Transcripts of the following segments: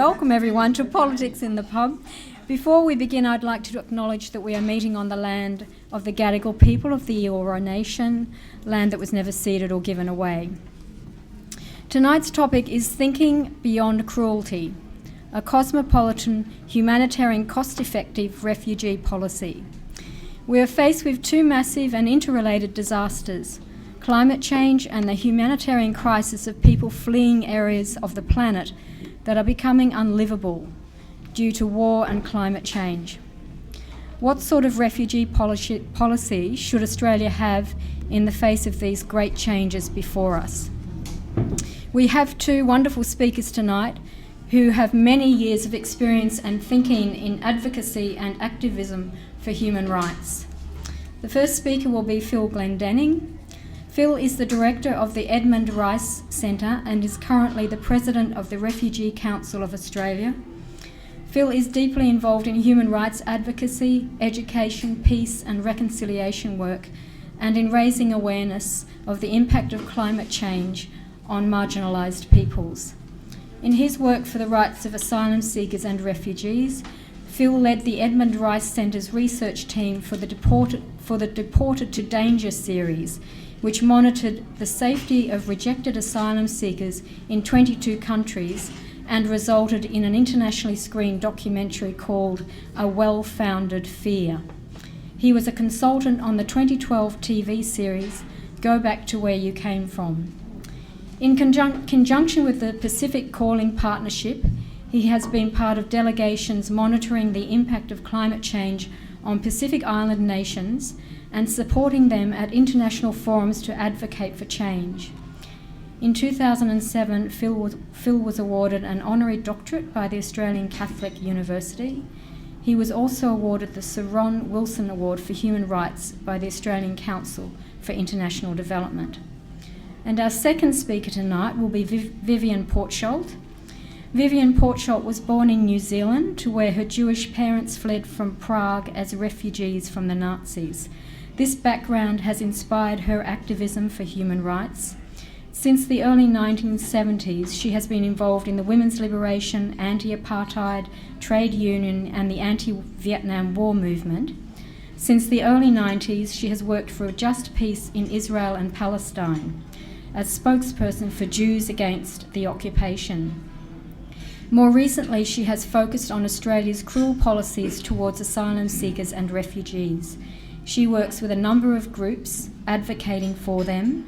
welcome everyone to Politics in the Pub. Before we begin, I'd like to acknowledge that we are meeting on the land of the Gadigal people of the Eora Nation, land that was never ceded or given away. Tonight's topic is Thinking Beyond Cruelty, a cosmopolitan, humanitarian, cost-effective refugee policy. We are faced with two massive and interrelated disasters: climate change and the humanitarian crisis of people fleeing areas of the planet that are becoming unlivable due to war and climate change. What sort of refugee policy should Australia have in the face of these great changes before us? We have two wonderful speakers tonight who have many years of experience and thinking in advocacy and activism for human rights. The first speaker will be Phil Glendenning. Phil is the director of the Edmund Rice Centre and is currently the president of the Refugee Council of Australia. Phil is deeply involved in human rights advocacy, education, peace and reconciliation work, and in raising awareness of the impact of climate change on marginalised peoples. In his work for the rights of asylum seekers and refugees, Phil led the Edmund Rice Centre's research team for the Deported to Danger series, which monitored the safety of rejected asylum seekers in 22 countries and resulted in an internationally screened documentary called A Well-Founded Fear. He was a consultant on the 2012 TV series Go Back to Where You Came From. In conjunction with the Pacific Calling Partnership, he has been part of delegations monitoring the impact of climate change on Pacific Island nations and supporting them at international forums to advocate for change. In 2007, Phil was awarded an honorary doctorate by the Australian Catholic University. He was also awarded the Sir Ron Wilson Award for Human Rights by the Australian Council for International Development. And our second speaker tonight will be Vivian Portsholt. Vivian Portsholt was born in New Zealand, to where her Jewish parents fled from Prague as refugees from the Nazis. This background has inspired her activism for human rights. Since the early 1970s, she has been involved in the women's liberation, anti-apartheid, trade union, and the anti-Vietnam War movement. Since the early 90s, she has worked for a just peace in Israel and Palestine as spokesperson for Jews against the occupation. More recently, she has focused on Australia's cruel policies towards asylum seekers and refugees. She works with a number of groups advocating for them: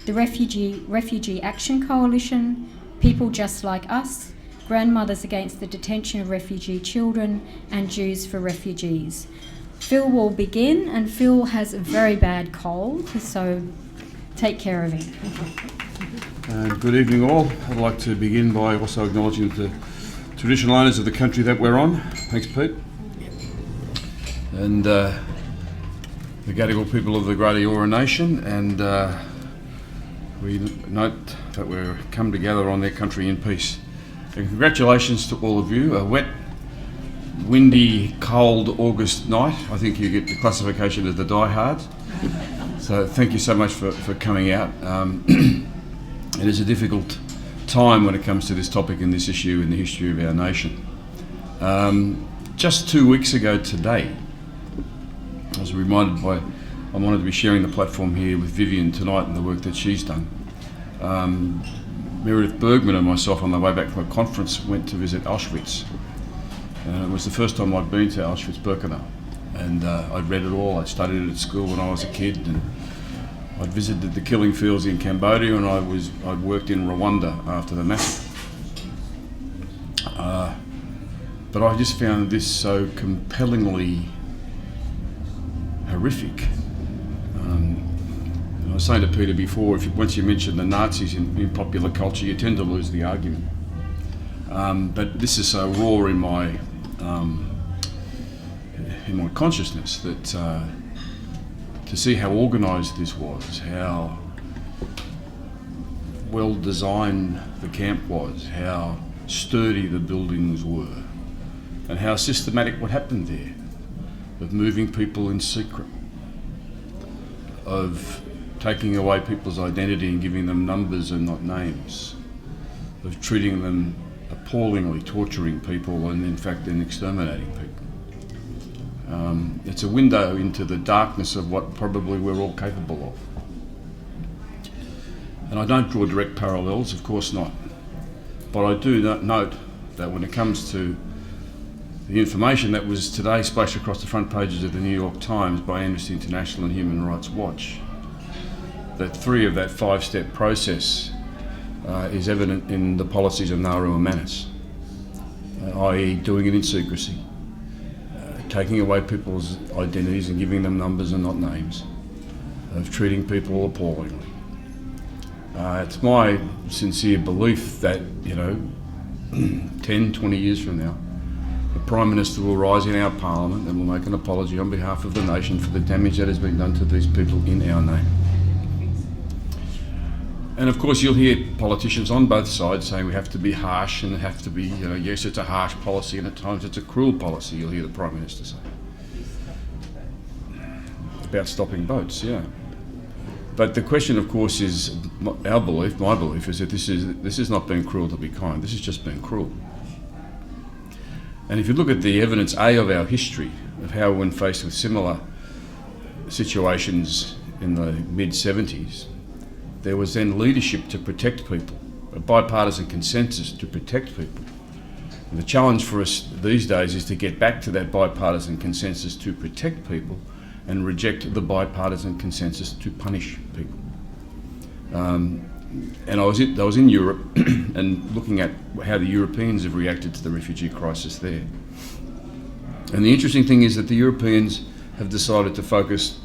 the Refugee Action Coalition, People Just Like Us, Grandmothers Against the Detention of Refugee Children, and Jews for Refugees. Phil will begin, and Phil has a very bad cold, so take care of him. Good evening all. I'd like to begin by also acknowledging the traditional owners of the country that we're on. Thanks, Pete. And the Gadigal people of the Great Eora Nation, and we note that we're come together on their country in peace. And congratulations to all of you. A wet, windy, cold August night. I think you get the classification as the diehards. So thank you so much for coming out. It is a difficult time when it comes to this topic and this issue in the history of our nation. Just 2 weeks ago today, I was reminded by, I'm honoured to be sharing the platform here with Vivian tonight and the work that she's done. Meredith Bergman and myself, on the way back from a conference, went to visit Auschwitz. It was the first time I'd been to Auschwitz-Birkenau, and I'd read it all. I'd studied it at school when I was a kid, and I'd visited the killing fields in Cambodia, and I'd worked in Rwanda after the massacre. But I just found this so compellingly horrific. I was saying to Peter before, once you mention the Nazis in popular culture, you tend to lose the argument. But this is so raw in my consciousness that to see how organised this was, how well designed the camp was, how sturdy the buildings were, and how systematic what happened there, of moving people in secret, of taking away people's identity and giving them numbers and not names, of treating them appallingly torturing people and in fact then exterminating people. It's a window into the darkness of what probably we're all capable of. And I don't draw direct parallels, of course not. But I do note that when it comes to the information that was today splashed across the front pages of the New York Times by Amnesty International and Human Rights Watch, that 3 of that 5-step process is evident in the policies of Nauru and Manus, i.e. doing it in secrecy, taking away people's identities and giving them numbers and not names, of treating people appallingly. It's my sincere belief that, 10, 20 years from now, the Prime Minister will rise in our Parliament and will make an apology on behalf of the nation for the damage that has been done to these people in our name. And of course you'll hear politicians on both sides saying we have to be harsh and have to be, yes, it's a harsh policy and at times it's a cruel policy, you'll hear the Prime Minister say. About stopping boats, yeah. But the question, of course, is my belief, is that this is not being cruel to be kind, this is just being cruel. And if you look at the evidence, of our history, of how when faced with similar situations in the mid-70s, there was then leadership to protect people, a bipartisan consensus to protect people. And the challenge for us these days is to get back to that bipartisan consensus to protect people and reject the bipartisan consensus to punish people. And I was in Europe and looking at how the Europeans have reacted to the refugee crisis there. And the interesting thing is that the Europeans have decided to focus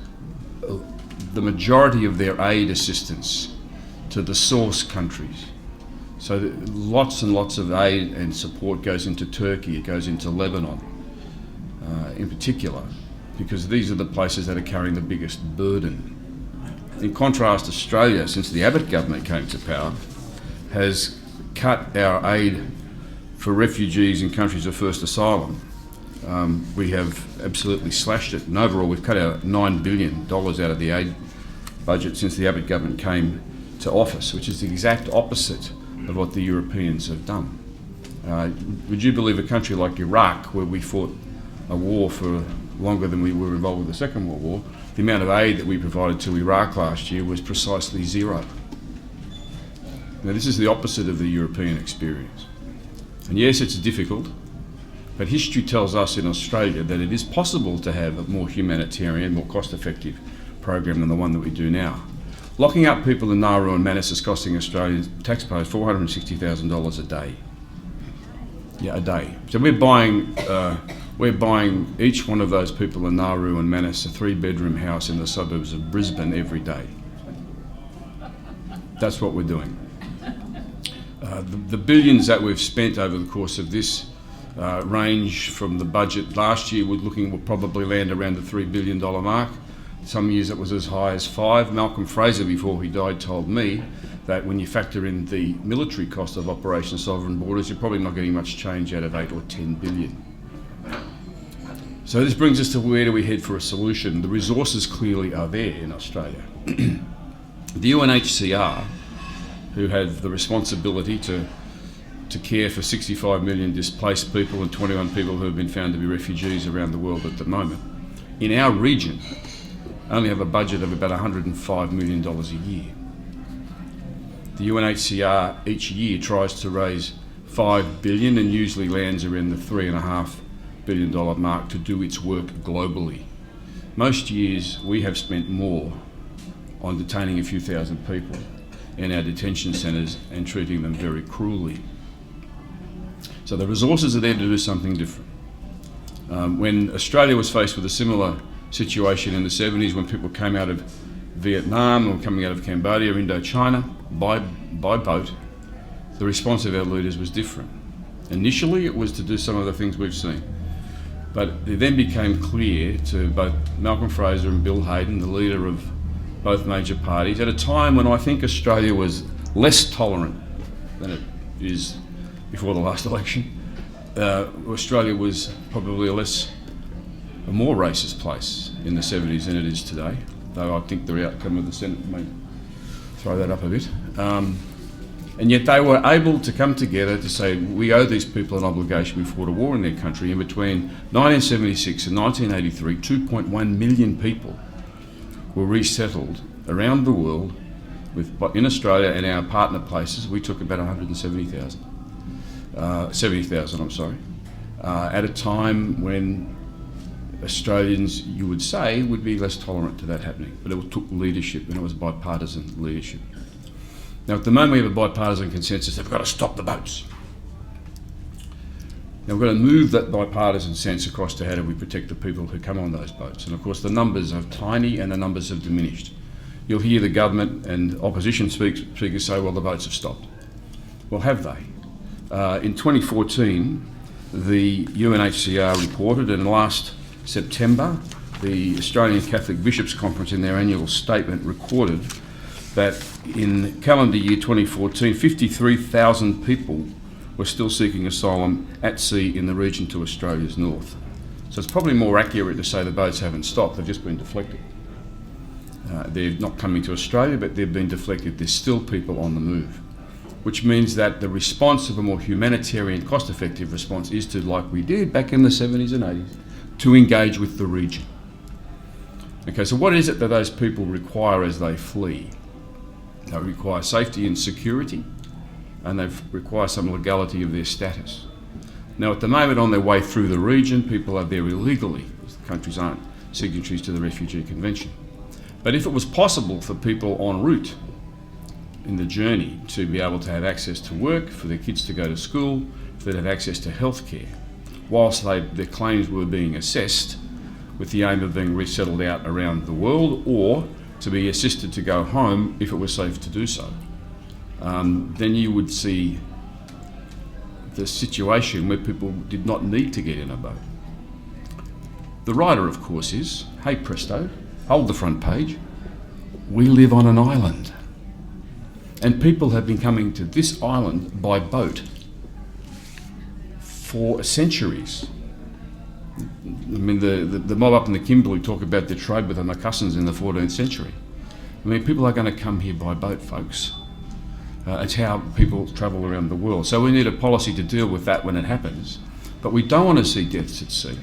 the majority of their aid assistance to the source countries. So lots and lots of aid and support goes into Turkey, it goes into Lebanon in particular, because these are the places that are carrying the biggest burden. In contrast, Australia, since the Abbott government came to power, has cut our aid for refugees in countries of first asylum. We have absolutely slashed it, and overall we've cut out $9 billion out of the aid budget since the Abbott government came to office, which is the exact opposite of what the Europeans have done. Would you believe a country like Iraq, where we fought a war for longer than we were involved with the Second World War, the amount of aid that we provided to Iraq last year was precisely 0. Now this is the opposite of the European experience. And yes, it's difficult, but history tells us in Australia that it is possible to have a more humanitarian, more cost-effective program than the one that we do now. Locking up people in Nauru and Manus is costing Australian taxpayers $460,000 a day. Yeah, a day. So we're buying each one of those people in Nauru and Manus a 3-bedroom house in the suburbs of Brisbane every day. That's what we're doing. The billions that we've spent over the course of this range from the budget last year, will probably land around the $3 billion mark. Some years it was as high as 5. Malcolm Fraser, before he died, told me that when you factor in the military cost of Operation Sovereign Borders, you're probably not getting much change out of 8 or 10 billion. So this brings us to where do we head for a solution? The resources clearly are there in Australia. The UNHCR, who have the responsibility to care for 65 million displaced people and 21 people who have been found to be refugees around the world at the moment, in our region only have a budget of about $105 million a year. The UNHCR each year tries to raise $5 billion and usually lands around the $3.5 billion mark to do its work globally. Most years we have spent more on detaining a few thousand people in our detention centres and treating them very cruelly. So the resources are there to do something different. When Australia was faced with a similar situation in the 70s, when people came out of Vietnam or coming out of Cambodia or Indochina by boat, the response of our leaders was different. Initially it was to do some of the things we've seen, but it then became clear to both Malcolm Fraser and Bill Hayden, the leader of both major parties, at a time when I think Australia was less tolerant than it is before the last election. Australia was probably a more racist place in the 70s than it is today, though I think the outcome of the Senate may throw that up a bit. And yet they were able to come together to say, we owe these people an obligation. We fought a war in their country. In between 1976 and 1983, 2.1 million people were resettled around the world. In Australia and our partner places, we took about 170,000. 70,000, I'm sorry. At a time when Australians, you would say, would be less tolerant to that happening. But it took leadership, and it was bipartisan leadership. Now, at the moment, we have a bipartisan consensus that we've got to stop the boats. Now, we've got to move that bipartisan sense across to how do we protect the people who come on those boats. And of course, the numbers are tiny and the numbers have diminished. You'll hear the government and opposition speakers say, well, the boats have stopped. Well, have they? In 2014, the UNHCR reported, and last September, the Australian Catholic Bishops' Conference in their annual statement recorded that in calendar year 2014, 53,000 people were still seeking asylum at sea in the region to Australia's north. So it's probably more accurate to say the boats haven't stopped, they've just been deflected. They're not coming to Australia, but they've been deflected. There's still people on the move, which means that the response of a more humanitarian, cost-effective response is to, like we did back in the 70s and 80s, to engage with the region. Okay, so what is it that those people require as they flee? They require safety and security, and they require some legality of their status. Now, at the moment, on their way through the region, people are there illegally, because the countries aren't signatories to the Refugee Convention. But if it was possible for people en route in the journey to be able to have access to work, for their kids to go to school, for them to have access to healthcare, whilst their claims were being assessed with the aim of being resettled out around the world, or to be assisted to go home if it was safe to do so, then you would see the situation where people did not need to get in a boat. The rider, of course, is, hey presto, hold the front page, we live on an island. And people have been coming to this island by boat for centuries. I mean, the mob up in the Kimberley talk about their trade with the Macussans in the 14th century. I mean, people are going to come here by boat, folks. It's how people travel around the world. So we need a policy to deal with that when it happens. But we don't want to see deaths at sea.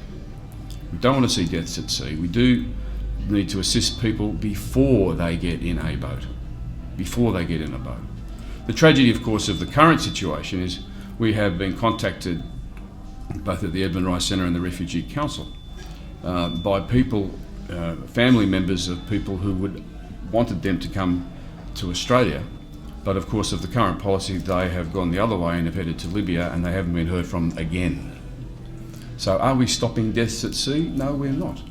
We don't want to see deaths at sea. We do need to assist people before they get in a boat. Before they get in a boat. The tragedy, of course, of the current situation is we have been contacted, both at the Edmund Rice Centre and the Refugee Council, by people, family members of people who wanted them to come to Australia, but of course of the current policy they have gone the other way and have headed to Libya, and they haven't been heard from again. So are we stopping deaths at sea? No, we're not.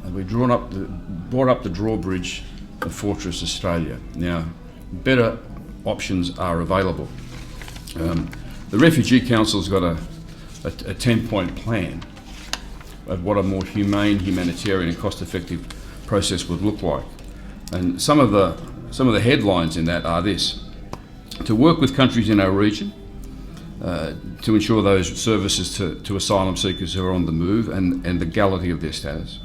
And we've brought up the drawbridge of Fortress Australia. Now, better options are available. The Refugee Council's got a 10-point plan of what a more humane, humanitarian and cost-effective process would look like. And some of the headlines in that are this: to work with countries in our region to ensure those services to asylum seekers who are on the move and the legality of their status.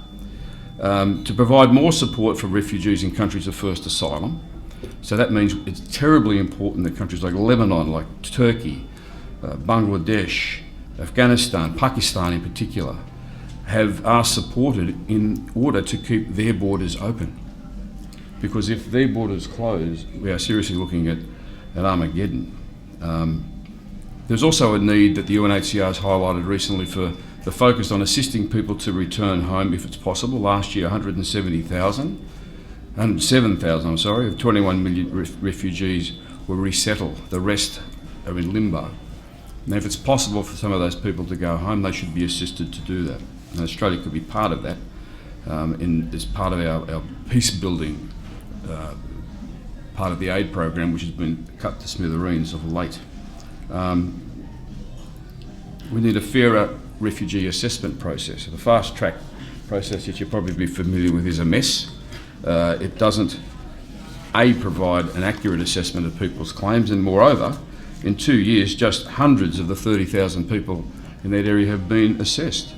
To provide more support for refugees in countries of first asylum. So that means it's terribly important that countries like Lebanon, like Turkey, Bangladesh, Afghanistan, Pakistan in particular, are supported in order to keep their borders open. Because if their borders close, we are seriously looking at Armageddon. There's also a need that the UNHCR has highlighted recently for the focus on assisting people to return home if it's possible. Last year, 107,000 of 21 million refugees were resettled. The rest are in limbo. Now, if it's possible for some of those people to go home, they should be assisted to do that. And Australia could be part of that as part of our peace-building part of the aid program, which has been cut to smithereens of late. We need a fairer refugee assessment process. The fast-track process that you'll probably be familiar with is a mess. It doesn't, provide an accurate assessment of people's claims, and moreover, in 2 years, just hundreds of the 30,000 people in that area have been assessed.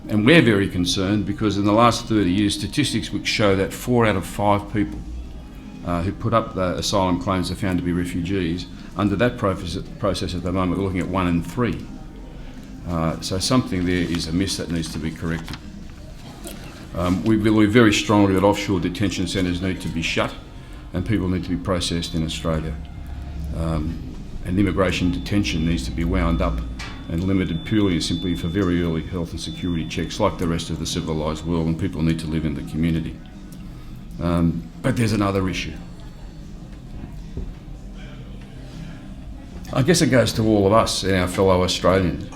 And we're very concerned because in the last 30 years, statistics which show that 4 out of 5 people who put up the asylum claims are found to be refugees. Under that process at the moment, we're looking at 1 in 3. So something there is amiss that needs to be corrected. We believe very strongly that offshore detention centres need to be shut and people need to be processed in Australia. And immigration detention needs to be wound up and limited purely and simply for very early health and security checks like the rest of the civilised world, and people need to live in the community. But there's another issue. I guess it goes to all of us and our fellow Australians.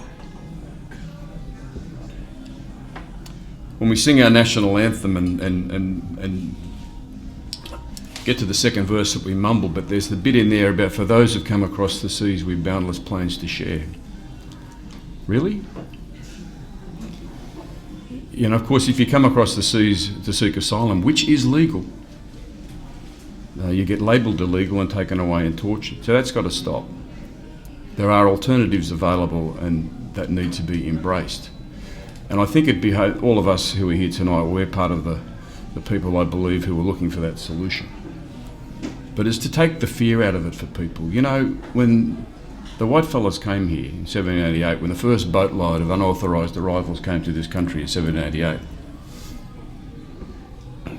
When we sing our national anthem and get to the second verse that we mumble, but there's the bit in there about for those who've come across the seas with boundless plains to share. Really? You know, of course, if you come across the seas to seek asylum, which is legal, you get labelled illegal and taken away and tortured. So that's got to stop. There are alternatives available and that need to be embraced. And I think all of us who are here tonight, we're part of the people, I believe, who are looking for that solution. But it's to take the fear out of it for people. You know, when the whitefellas came here in 1788, when the first boatload of unauthorised arrivals came to this country in 1788,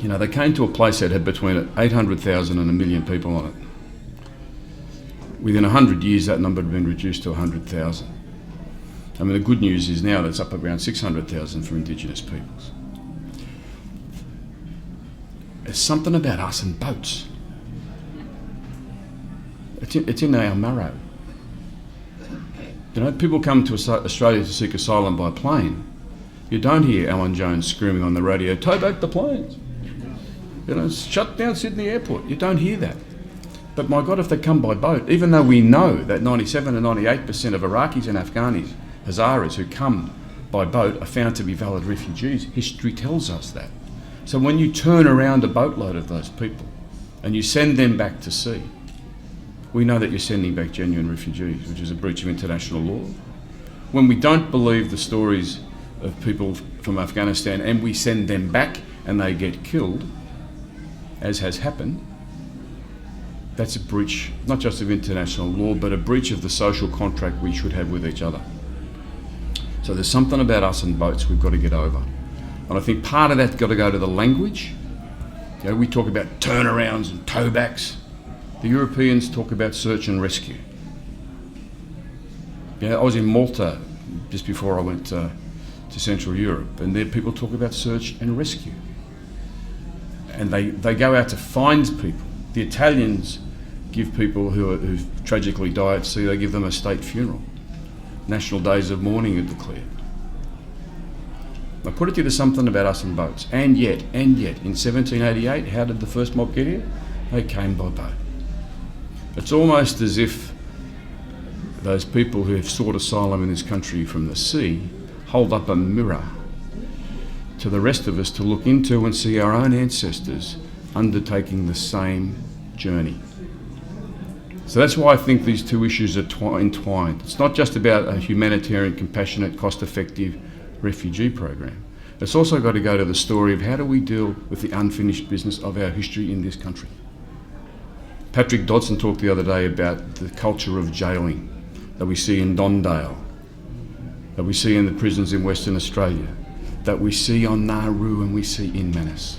you know, they came to a place that had between 800,000 and 1 million people on it. Within 100 years, that number had been reduced to 100,000. I mean, the good news is now that's up around 600,000 for Indigenous peoples. There's something about us and boats. It's in our marrow. You know, people come to Australia to seek asylum by plane. You don't hear Alan Jones screaming on the radio, "Tow back the planes." You know, shut down Sydney Airport. You don't hear that. But my God, if they come by boat, even though we know that 97 and 98% of Iraqis and Afghanis, Hazaras who come by boat are found to be valid refugees, history tells us that. So when you turn around a boatload of those people and you send them back to sea, we know that you're sending back genuine refugees, which is a breach of international law. When we don't believe the stories of people from Afghanistan and we send them back and they get killed, as has happened, that's a breach, not just of international law, but a breach of the social contract we should have with each other. So there's something about us and boats we've got to get over. And I think part of that's got to go to the language. You know, we talk about turnarounds and towbacks. The Europeans talk about search and rescue. You know, I was in Malta just before I went to Central Europe, and there people talk about search and rescue. And they go out to find people. The Italians give people who've tragically died at sea, they give them a state funeral. National days of mourning are declared. I put it to you, there's something about us and boats. And yet, in 1788, how did the first mob get here? They came by boat. It's almost as if those people who have sought asylum in this country from the sea hold up a mirror to the rest of us to look into and see our own ancestors undertaking the same journey. So that's why I think these two issues are entwined. It's not just about a humanitarian, compassionate, cost-effective refugee program. It's also got to go to the story of how do we deal with the unfinished business of our history in this country. Patrick Dodson talked the other day about the culture of jailing that we see in Dondale, that we see in the prisons in Western Australia, that we see on Nauru and we see in Manus.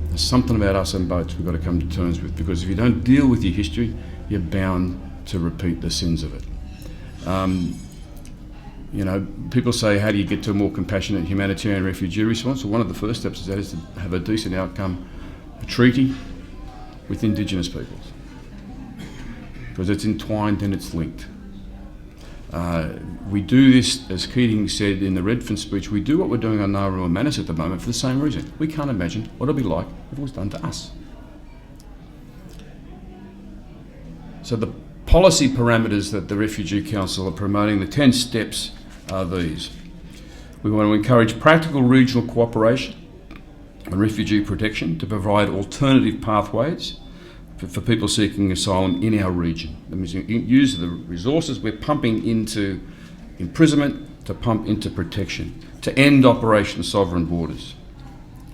There's something about us and boats we've got to come to terms with, because if you don't deal with your history, you're bound to repeat the sins of it. You know, people say, how do you get to a more compassionate humanitarian refugee response? Well, one of the first steps is that is to have a decent outcome, a treaty with Indigenous peoples, because it's entwined and it's linked. We do this, as Keating said in the Redfern speech, we do what we're doing on Nauru and Manus at the moment for the same reason. We can't imagine what it'd be like if it was done to us. So the policy parameters that the Refugee Council are promoting, the 10 steps are these. We want to encourage practical regional cooperation on refugee protection to provide alternative pathways for people seeking asylum in our region. That means use the resources we're pumping into imprisonment to pump into protection, to end Operation Sovereign Borders.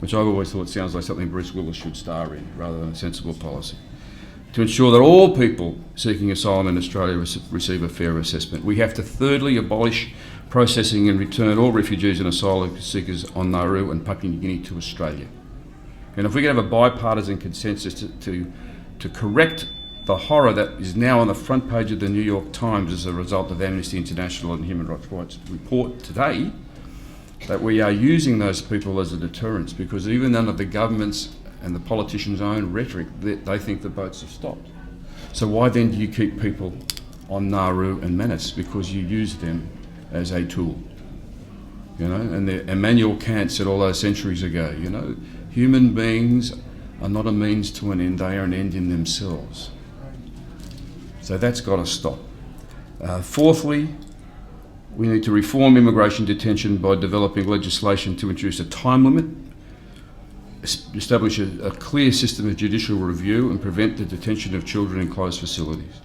which I've always thought sounds like something Bruce Willis should star in, rather than a sensible policy. To ensure that all people seeking asylum in Australia receive a fair assessment. We have to thirdly abolish processing and return all refugees and asylum seekers on Nauru and Papua New Guinea to Australia. And if we can have a bipartisan consensus to correct the horror that is now on the front page of the New York Times as a result of Amnesty International and Human Rights Watch report today, that we are using those people as a deterrent, because even under the government's and the politicians' own rhetoric, they think the boats have stopped. So why then do you keep people on Nauru and Manus? Because you use them as a tool. You know, and Immanuel Kant said all those centuries ago, you know, human beings are not a means to an end, they are an end in themselves. So that's got to stop. Fourthly, we need to reform immigration detention by developing legislation to introduce a time limit, establish a clear system of judicial review and prevent the detention of children in closed facilities.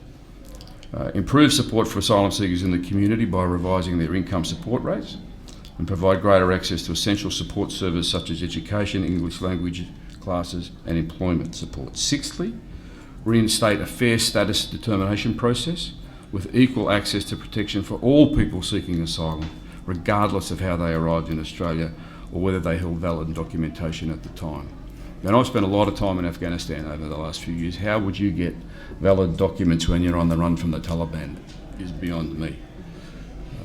Improve support for asylum seekers in the community by revising their income support rates and provide greater access to essential support services such as education, English language classes and employment support. Sixthly, reinstate a fair status determination process with equal access to protection for all people seeking asylum, regardless of how they arrived in Australia or whether they held valid documentation at the time. And I've spent a lot of time in Afghanistan over the last few years. How would you get valid documents when you're on the run from the Taliban is beyond me.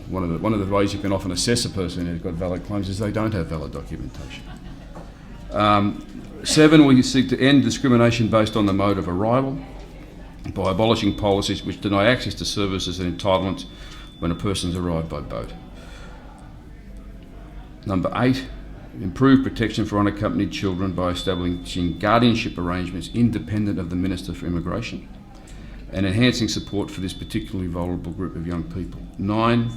One of the ways you can often assess a person who's got valid claims is they don't have valid documentation. 7, we seek to end discrimination based on the mode of arrival by abolishing policies which deny access to services and entitlements when a person's arrived by boat. Number 8, improve protection for unaccompanied children by establishing guardianship arrangements independent of the Minister for Immigration and enhancing support for this particularly vulnerable group of young people. 9,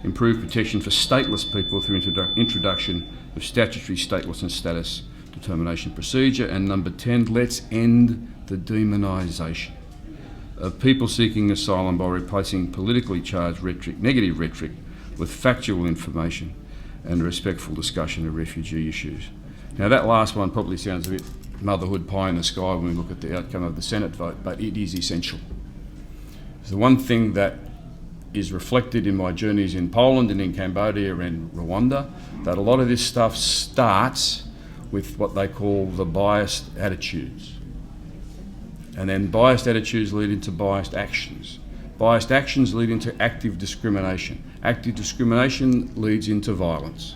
improve protection for stateless people through introduction of statutory statelessness status determination procedure. And number 10, let's end the demonisation of people seeking asylum by replacing politically charged rhetoric, negative rhetoric, with factual information and respectful discussion of refugee issues. Now that last one probably sounds a bit motherhood pie in the sky when we look at the outcome of the Senate vote, but it is essential. The one thing that is reflected in my journeys in Poland and in Cambodia and Rwanda, that a lot of this stuff starts with what they call the biased attitudes. And then biased attitudes lead into biased actions. Biased actions lead into active discrimination. Active discrimination leads into violence,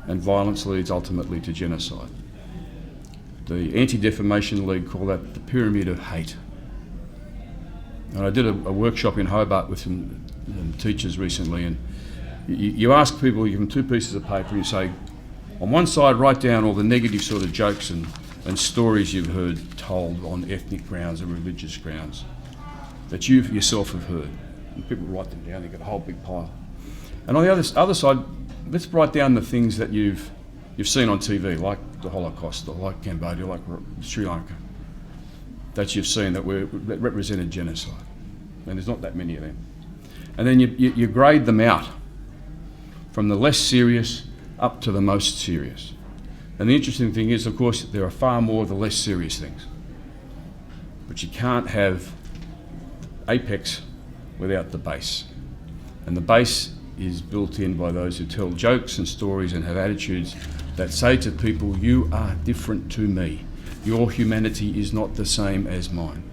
and violence leads ultimately to genocide. The Anti-Defamation League call that the pyramid of hate. And I did a workshop in Hobart with some teachers recently, and you ask people, you give them 2 pieces of paper and you say, on one side write down all the negative sort of jokes and stories you've heard told on ethnic grounds and religious grounds that you yourself have heard. And people write them down, they've got a whole big pile. And on the other side, let's write down the things that you've seen on TV, like the Holocaust, or like Cambodia, like Sri Lanka, that you've seen that represented genocide. And there's not that many of them. And then you grade them out from the less serious up to the most serious. And the interesting thing is, of course, there are far more of the less serious things. But you can't have apex without the base. And the base is built in by those who tell jokes and stories and have attitudes that say to people, you are different to me. Your humanity is not the same as mine.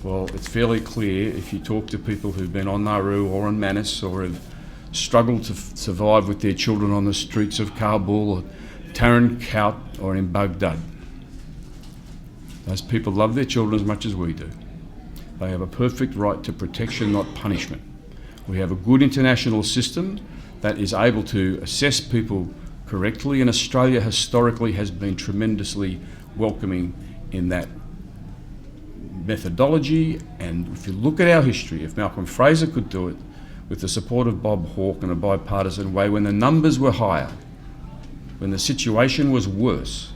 Well, it's fairly clear if you talk to people who've been on Nauru or on Manus or have struggled to survive with their children on the streets of Kabul or Tarin Kowt or in Baghdad. Those people love their children as much as we do. They have a perfect right to protection, not punishment. We have a good international system that is able to assess people correctly, and Australia historically has been tremendously welcoming in that methodology. And if you look at our history, if Malcolm Fraser could do it with the support of Bob Hawke in a bipartisan way, when the numbers were higher, when the situation was worse,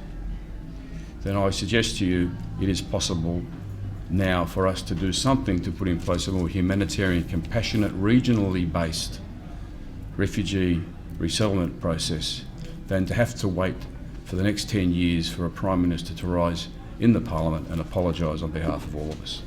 then I suggest to you it is possible now for us to do something to put in place a more humanitarian, compassionate, regionally based refugee resettlement process than to have to wait for for the next 10 years for a Prime Minister to rise in the Parliament and apologise on behalf of all of us.